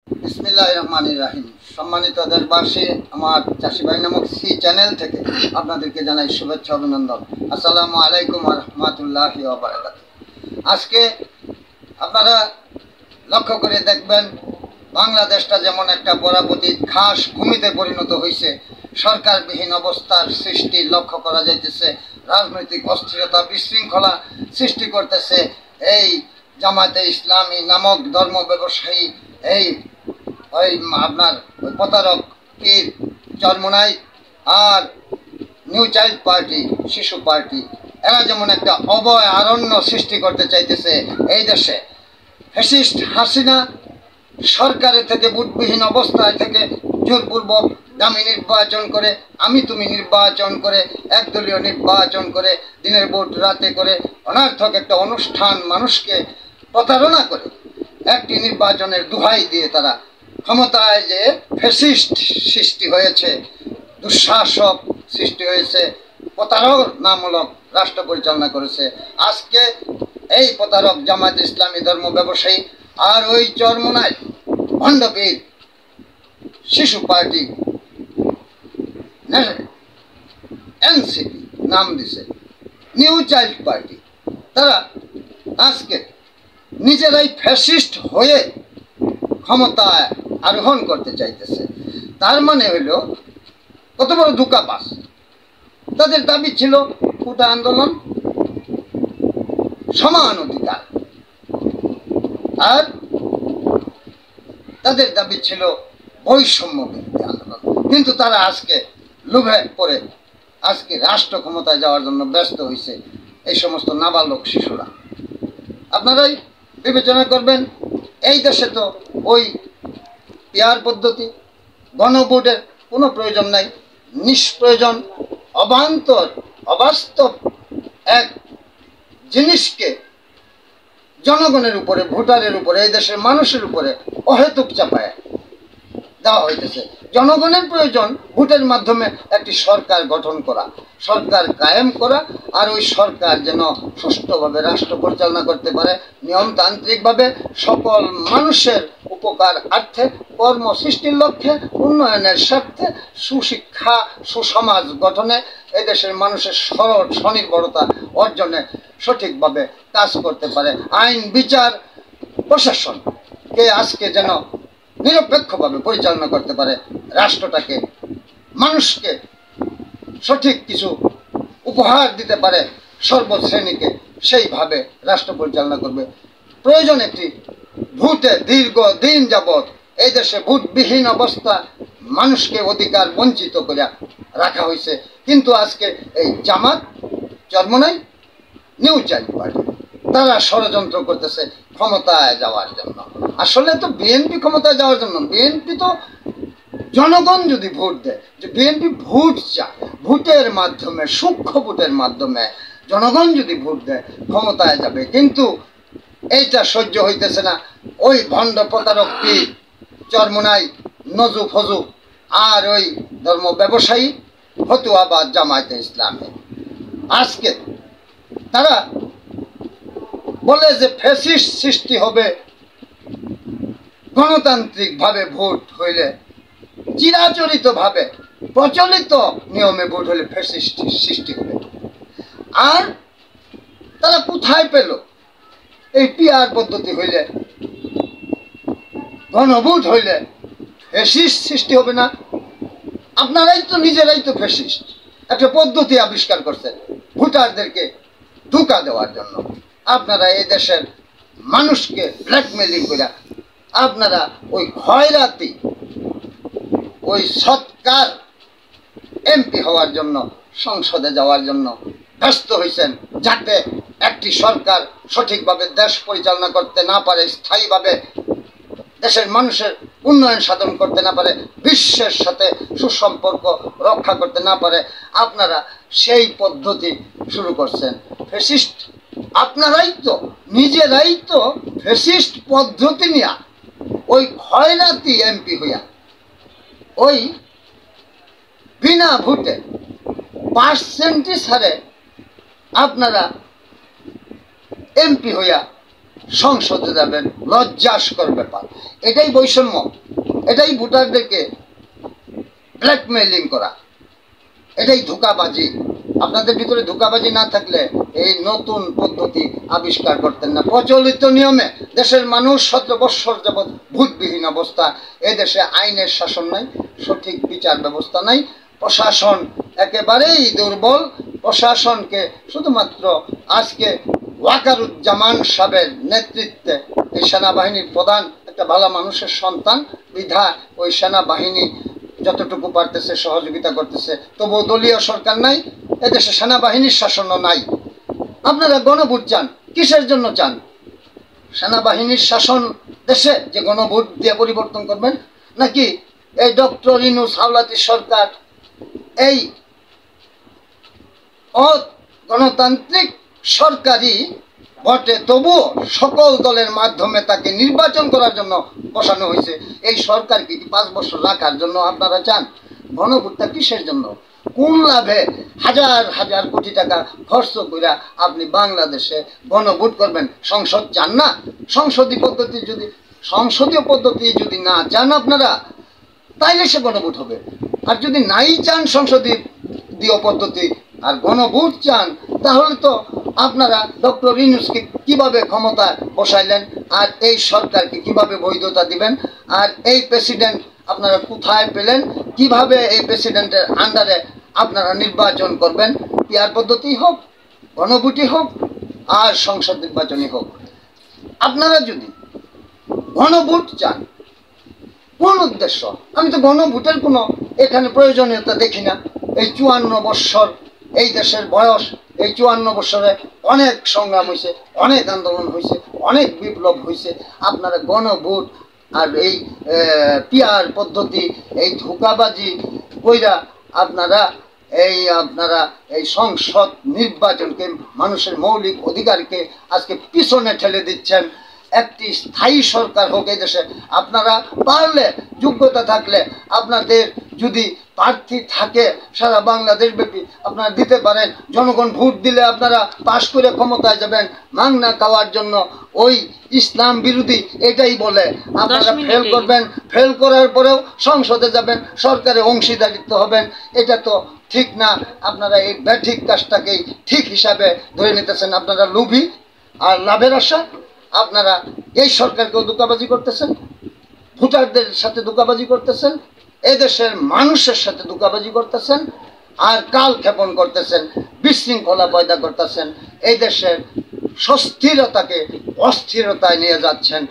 বিসমিল্লাহির রহমানির রহিম। সম্মানিত দেশবাসী, আমার চাষি ভাই নামক সি চ্যানেল থেকে আপনাদেরকে জানাই শুভেচ্ছা অভিনন্দন। আসসালামু আলাইকুম ওয়া রাহমাতুল্লাহি ওয়া বারাকাতুহু। আজকে আপনারা লক্ষ্য করে দেখবেন, বাংলাদেশটা যেমন একটা পরাপতিত ঘাস ভূমিতে পরিণত হয়েছে, সরকারবিহীন অবস্থার সৃষ্টি লক্ষ্য করা যাইতেছে। রাজনৈতিক অস্থিরতা বিশৃঙ্খলা সৃষ্টি করতেছে এই জামায়াতে ইসলামী নামক ধর্ম ব্যবসায়ী, এই ওই আপনার ওই প্রতারক পীর চরমোনাই আর নিউ চাইল্ড পার্টি, শিশু পার্টি, এরা যেমন একটা অভয় আরণ্য সৃষ্টি করতে চাইতেছে এই দেশে। ফ্যাসিস্ট হাসিনা সরকারের থেকে বুটবিহীন অবস্থায় থেকে জোরপূর্বক দামি নির্বাচন করে, আমি তুমি নির্বাচন করে, একদলীয় নির্বাচন করে, দিনের ভোট রাতে করে, অনর্থক একটা অনুষ্ঠান মানুষকে প্রতারণা করে একটি নির্বাচনের দোহাই দিয়ে তারা ক্ষমতায় যে ফ্যাসিস্ট সৃষ্টি হয়েছে, দুঃশাসক সৃষ্টি হয়েছে, প্রতারণামূলক রাষ্ট্র পরিচালনা করেছে। আজকে এই প্রতারক জামায়াত ইসলামী ধর্ম ব্যবসায়ী আর ওই চরমোনাই ভণ্ডপীর শিশু পার্টি, এনসিপি নাম দিছে নিউ চাইল্ড পার্টি, তারা আজকে নিজেরাই ফ্যাসিস্ট হয়ে ক্ষমতায় আরোহণ করতে চাইতেছে। তার মানে হইল কত বড় ধোঁকাবাজ। তাদের দাবি ছিল কোটা আন্দোলন, সমান অধিকার, আর তাদের দাবি ছিল বৈষম্য বিরোধী আন্দোলন। কিন্তু তারা আজকে লোভে পড়ে আজকে রাষ্ট্র ক্ষমতায় যাওয়ার জন্য ব্যস্ত হয়েছে এই সমস্ত নাবালক শিশুরা। আপনারাই বিবেচনা করবেন, এই দেশে তো ওই পিয়ার পদ্ধতি, গণভোটের কোনো প্রয়োজন নাই, নিষ্প্রয়োজন, অবান্তর, অবাস্তব এক জিনিসকে জনগণের উপরে, ভোটারের উপরে, এই দেশের মানুষের উপরে অহেতুক চাপায় দেওয়া হইতেছে। জনগণের প্রয়োজন ভোটের মাধ্যমে একটি সরকার গঠন করা, সরকার কায়েম করা, আর ওই সরকার যেন সুষ্ঠুভাবে রাষ্ট্র পরিচালনা করতে পারে, নিয়মতান্ত্রিকভাবে সকল মানুষের উপকারার্থে, কর্ম সৃষ্টির লক্ষ্যে, উন্নয়নের স্বার্থে, সুশিক্ষা, সুসমাজ গঠনে, এদেশের মানুষের স্বনির্ভরতা অর্জনে সঠিকভাবে কাজ করতে পারে। আইন বিচার প্রশাসনকে আজকে যেন নিরপেক্ষভাবে পরিচালনা করতে পারে, রাষ্ট্রটাকে, মানুষকে সঠিক কিছু উপহার দিতে পারে সর্বশ্রেণীকে, সেইভাবে রাষ্ট্র পরিচালনা করবে। প্রয়োজন একটি ভোটে দীর্ঘ দিন যাবৎ এই দেশে ভোটবিহীন অবস্থা, মানুষকে অধিকার বঞ্চিত করে রাখা হয়েছে। কিন্তু আজকে এই জামাত, চরমোনাই, নিউ চাইল্ড পার্টি, তারা ষড়যন্ত্র করতেছে ক্ষমতায় যাওয়ার জন্য। আসলে তো বিএনপি ক্ষমতায় যাওয়ার জন্য, বিএনপি তো জনগণ যদি ভোট দেয়, যে বিএনপি ভোট চায়, ভোটের মাধ্যমে, সূক্ষ্ম ভোটের মাধ্যমে জনগণ যদি ভোট দেয় ক্ষমতায় যাবে। কিন্তু এইটা সহ্য হইতেছে না ওই ভণ্ড প্রতারক পীর চরমোনাই, নজু ফজু আর ওই ধর্ম ব্যবসায়ী ফতুয়াবাদ জামায়াতে ইসলামী। আজকে তারা বলে যে ফ্যাসিস্ট সৃষ্টি হবে গণতান্ত্রিকভাবে ভোট হইলে, চিরাচরিতভাবে প্রচলিত নিয়মে ভোট হলে ফ্যাসিস্ট সৃষ্টি হবে। আর তারা কোথায় পেল এই পিআর পদ্ধতি হইলে, গণভোট হইলে ফ্যাসিস্ট সৃষ্টি হবে না? আপনারাই তো নিজেরাই তো ফ্যাসিস্ট। একটা পদ্ধতি আবিষ্কার করছেন ভোটারদেরকে ধোঁকা দেওয়ার জন্য। আপনারা এই দেশের মানুষকে ব্ল্যাকমেলিং করে আপনারা ওই খয়রাতি, ওই সৎকার এমপি হওয়ার জন্য, সংসদে যাওয়ার জন্য ব্যস্ত হয়েছেন, যাতে একটি সরকার সঠিকভাবে দেশ পরিচালনা করতে না পারে, স্থায়ীভাবে দেশের মানুষের উন্নয়ন সাধন করতে না পারে, বিশ্বের সাথে সুসম্পর্ক রক্ষা করতে না পারে। আপনারা সেই পদ্ধতি শুরু করছেন ফ্যাসিস্ট। আপনারাই তো নিজেরাই তো ফ্যাসিস্ট পদ্ধতি নিয়ে ওই খয়রাতি এমপি হইয়া, ওই বিনা ভোটে পার্সেন্টেজ হারে আপনারা এমপি হইয়া সংসদে যাবেন, লজ্জাস্কর ব্যাপার। এটাই বৈষম্য, এটাই ভোটারদেরকে ব্ল্যাকমেইলিং করা, এটাই ধোঁকাবাজি। আপনাদের ভিতরে ধোঁকাবাজি না থাকলে এই নতুন পদ্ধতি আবিষ্কার করতেন না। প্রচলিত নিয়মে দেশের মানুষ 17 বৎসর যাবৎ ভোটবিহীন অবস্থা। এদেশে আইনের শাসন নাই, সঠিক বিচার ব্যবস্থা নাই, প্রশাসন একেবারেই দুর্বল। প্রশাসনকে শুধুমাত্র আজকে ওয়াকারুজ্জামান সাহেবের নেতৃত্বে এই সেনাবাহিনীর প্রধান একটা ভালো মানুষের সন্তান বিধা ওই সেনাবাহিনী যতটুকু পারতেছে সহযোগিতা করতেছে। তবুও দলীয় সরকার নাই, এদেশে সেনাবাহিনীর শাসনও নাই। আপনারা গণভোট চান, কিসের জন্য চান? সেনাবাহিনীর শাসন দেশে যে গণভোট দিয়ে পরিবর্তন করবেন, নাকি এই ডক্টর ইউনূস হাওলাতি সরকার এই অগণতান্ত্রিক সরকারি বটে তবুও সকল দলের মাধ্যমে তাকে নির্বাচন করার জন্য বসানো হয়েছে। এই সরকারকে কি 5 বছর রাখার জন্য আপনারা চান? গণভোটটা কিসের জন্য? কোন লাভে হাজার হাজার কোটি টাকা খরচ করে আপনি বাংলাদেশে গণভোট করবেন? সংসদ চান না? সংসদীয় পদ্ধতি যদি না চান আপনারা, তাইলে সে গণভোট হবে। আর যদি নাই চান সংসদীয় পদ্ধতি আর গণভোট চান, তাহলে তো আপনারা ডক্টর ইউনূসকে কিভাবে ক্ষমতা বসাইলেন, আর এই সরকারকে কিভাবে বৈধতা দিবেন, আর এই প্রেসিডেন্ট আপনারা কোথায় পেলেন, কিভাবে এই প্রেসিডেন্টের আন্ডারে আপনারা নির্বাচন করবেন? পিয়ার পদ্ধতি হোক, গণভোটই হোক, আর সংসদ নির্বাচনই হোক। আপনারা যদি গণভোট চান, কোন উদ্দেশ্য? আমি তো গণভোটের কোনো এখানে প্রয়োজনীয়তা দেখি না। এই 54 বৎসর এই দেশের বয়স, এই 54 বৎসরে অনেক সংগ্রাম হয়েছে, অনেক আন্দোলন হয়েছে, অনেক বিপ্লব হয়েছে। আপনারা গণভোট আর এই পিয়ার পদ্ধতি, এই ধোঁকাবাজি কইরা আপনারা এই সংসদ নির্বাচনকে, মানুষের মৌলিক অধিকারকে আজকে পিছনে ঠেলে দিচ্ছেন। একটি স্থায়ী সরকার হোক এই দেশে। আপনারা পারলে, যোগ্যতা থাকলে, আপনাদের যদি প্রার্থী থাকে সারা বাংলাদেশ ব্যাপী, আপনারা দিতে পারেন। জনগণ ভোট দিলে আপনারা পাশ করে ক্ষমতায় যাবেন মাংনা খাওয়ার জন্য। ওই ইসলাম বিরোধী এটাই বলে। আপনারা ফেল করবেন, ফেল করার পরেও সংসদে যাবেন, সরকারে অংশীদারিত্ব হবেন। এটা তো ঠিক না। আপনারা এই ব্যাঠিক কাজটাকেই ঠিক হিসাবে ধরে নিতেছেন। আপনারা লোভী আর লাভের আশা। আপনারা এই সরকারকেও ধোঁকাবাজি করতেছেন, ভোটারদের সাথে ধোঁকাবাজি করতেছেন, এদেশের মানুষের সাথে ধোঁকাবাজি করতেছেন, আর কাল ক্ষেপণ করতেছেন, বিশৃঙ্খলা পয়দা করতেছেন, এই দেশের সুস্থিরতাকে অস্থিরতায় নিয়ে যাচ্ছেন।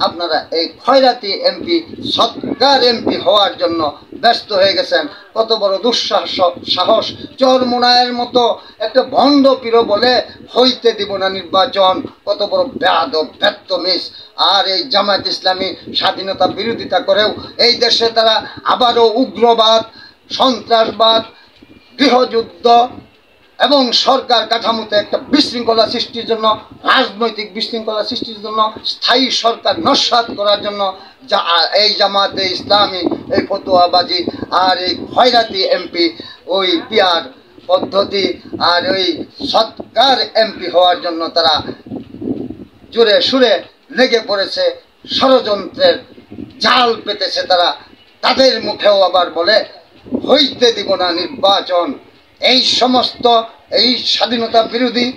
আপনারা এই খয়রাতি এমপি, সৎকার এমপি হওয়ার জন্য ব্যস্ত হয়ে গেছেন। কত বড় দুঃসাহস! চরমোনায়ের মতো একটা ভণ্ড পীর বলে হইতে দিব না নির্বাচন। কত বড় বেয়াদব, ব্যর্থমিস! আর এই জামায়াত ইসলামী স্বাধীনতা বিরোধিতা করেও এই দেশে তারা আবারও উগ্রবাদ, সন্ত্রাসবাদ, গৃহযুদ্ধ এবং সরকার কাঠামোতে একটা বিশৃঙ্খলা সৃষ্টির জন্য, রাজনৈতিক বিশৃঙ্খলা সৃষ্টির জন্য, স্থায়ী সরকার নস্যাৎ করার জন্য এই জামাতে ইসলামী, এই ফতোয়াবাজি আর এই খয়রাতি এমপি, ওই পিয়ার পদ্ধতি আর ওই সৎকার এমপি হওয়ার জন্য তারা জোরে সুরে লেগে পড়েছে, ষড়যন্ত্রের জাল পেতেছে তারা। তাদের মুখেও আবার বলে হইতে দিব না নির্বাচন। এই সমস্ত এই স্বাধীনতা বিরোধী,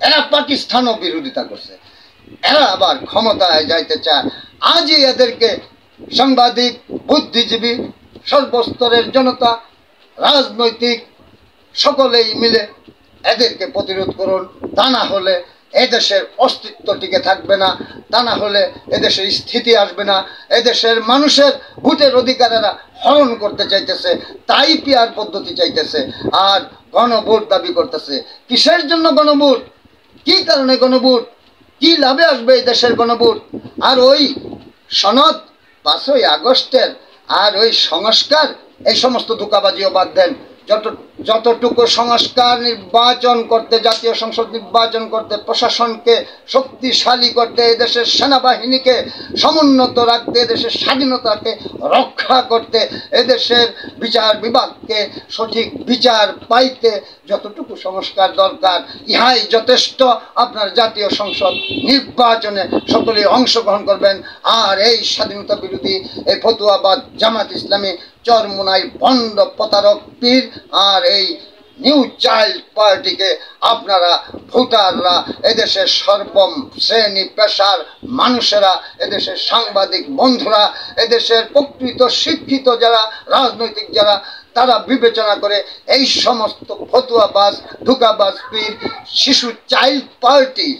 এরা পাকিস্তানও বিরোধিতা করছে, এরা আবার ক্ষমতায় যাইতে চায়। আজই এদেরকে সাংবাদিক, বুদ্ধিজীবী, সর্বস্তরের জনতা, রাজনৈতিক সকলেই মিলে এদেরকে প্রতিরোধ করুন। তা না হলে এদেশের অস্তিত্ব টিকে থাকবে না, তা না হলে এদেশের স্থিতি আসবে না। এদেশের মানুষের ভোটের অধিকারেরা হরণ করতে চাইতেছে, তাই পিয়ার পদ্ধতি চাইতেছে আর গণভোট দাবি করতেছে। কিসের জন্য গণভোট? কি কারণে গণভোট? কি লাভে আসবে এই দেশের গণভোট? আর ওই সনদ 5ই আগস্টের আর ওই সংস্কার, এই সমস্ত ধোঁকাবাজিও বাদ দেন। যতটুকু সংস্কার নির্বাচন করতে, জাতীয় সংসদ নির্বাচন করতে, প্রশাসনকে শক্তিশালী করতে, এদেশের সেনাবাহিনীকে সমুন্নত রাখতে, এদেশের স্বাধীনতাকে রক্ষা করতে, এদেশের বিচার বিভাগকে সঠিক বিচার পাইতে যতটুকু সংস্কার দরকার, ইহাই যথেষ্ট। আপনার জাতীয় সংসদ নির্বাচনে সকলে অংশগ্রহণ করবেন। আর এই স্বাধীনতা বিরোধী এই ফতুয়াবাদ জামাত ইসলামী চরমোনাই ভণ্ড প্রতারক পীর আর এই নিউ চাইল্ড পার্টিকে আপনারা ভোটাররা, এদেশের সর্বশ্রেণী পেশার মানুষেরা, এদেশের সাংবাদিক বন্ধুরা, এদেশের প্রকৃত শিক্ষিত যারা, রাজনৈতিক যারা, তারা বিবেচনা করে এই সমস্ত ফতুয়াবাজ, ধোঁকাবাজ পীর, শিশু চাইল্ড পার্টি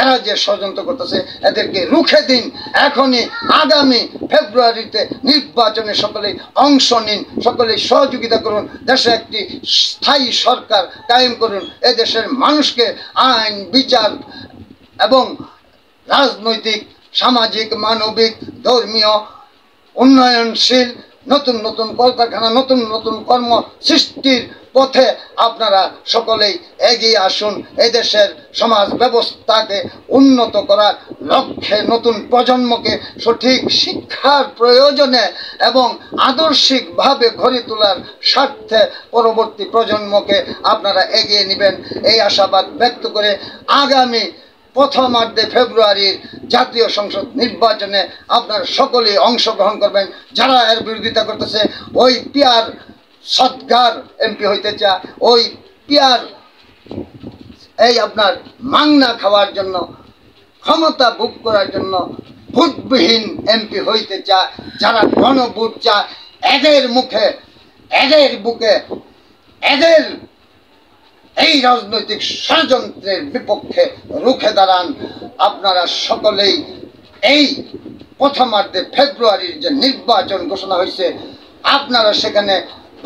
এরা যে ষড়যন্ত্র করতেছে এদেরকে রুখে দিন। এখনই আগামী ফেব্রুয়ারিতে নির্বাচনে সকলেই অংশ নিন, সকলেই সহযোগিতা করুন, দেশে একটি স্থায়ী সরকার কায়েম করুন, এদেশের মানুষকে আইন, বিচার এবং রাজনৈতিক, সামাজিক, মানবিক, ধর্মীয়, উন্নয়নশীল নতুন নতুন কলকারখানা, নতুন নতুন কর্ম সৃষ্টির পথে আপনারা সকলেই এগিয়ে আসুন। এদেশের সমাজ ব্যবস্থাকে উন্নত করার লক্ষ্যে নতুন প্রজন্মকে সঠিক শিক্ষার প্রয়োজনে এবং আদর্শিকভাবে গড়ে তোলার স্বার্থে পরবর্তী প্রজন্মকে আপনারা এগিয়ে নেবেন, এই আশাবাদ ব্যক্ত করে আগামী প্রথমার্ধে ফেব্রুয়ারির জাতীয় সংসদ নির্বাচনে আপনারা সকলেই অংশগ্রহণ করবেন। যারা এর বিরোধিতা করতেছে, ওই পিয়ার সৎগার এমপি হইতে চায়, ওই পিয়ার এই আপনার মাংনা খাওয়ার জন্য, ক্ষমতা ভোগ করার জন্য ভোটবিহীন এমপি হইতে চায়, যারা গণভোট চায়, এদের মুখে, এদের বুকে, এদের এই রাজনৈতিক ষড়যন্ত্রের বিপক্ষে রুখে দাঁড়ান। আপনারা সকলেই এই প্রথমার্ধে ফেব্রুয়ারির যে নির্বাচন ঘোষণা হয়েছে, আপনারা সেখানে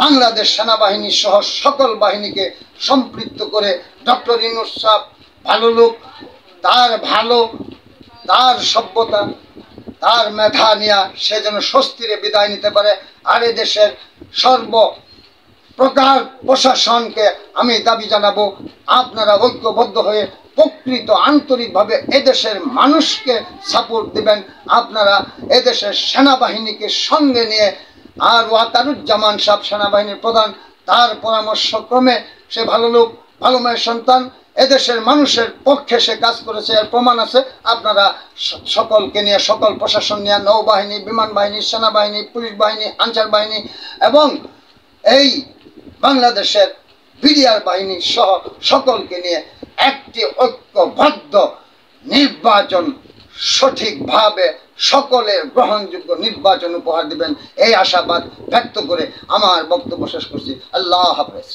বাংলাদেশ সেনাবাহিনী সহ সকল বাহিনীকে সম্পৃক্ত করে ডক্টর ইউনূস সাহেব ভালো লোক, তার ভালো, তার সভ্যতা, তার মেধা নিয়ে সে যেন স্বস্তিরে বিদায় নিতে পারে। আর এদেশের সর্বপ্রকার প্রশাসনকে আমি দাবি জানাবো, আপনারা ঐক্যবদ্ধ হয়ে প্রকৃত আন্তরিকভাবে এদেশের মানুষকে সাপোর্ট দিবেন। আপনারা এদেশের সেনাবাহিনীকে সঙ্গে নিয়ে, আর ওয়াকারুজ্জামান সাহেব সেনাবাহিনীর প্রধান, তার পরামর্শক্রমে, সে ভালো লোক, ভালো মায়ের সন্তান, এদেশের মানুষের পক্ষে সে কাজ করেছে, এর প্রমাণ আছে। আপনারা সকলকে নিয়ে, সকল প্রশাসন নিয়ে, নৌবাহিনী, বিমান বাহিনী, সেনাবাহিনী, পুলিশ বাহিনী, আনসার বাহিনী এবং এই বাংলাদেশের বিডিআর বাহিনী সহ সকলকে নিয়ে একটি ঐক্যবদ্ধ নির্বাচন, সঠিকভাবে সকলের গ্রহণযোগ্য নির্বাচন উপহার দিবেন, এই আশাবাদ ব্যক্ত করে আমার বক্তব্য শেষ করছি। আল্লাহ হাফেজ।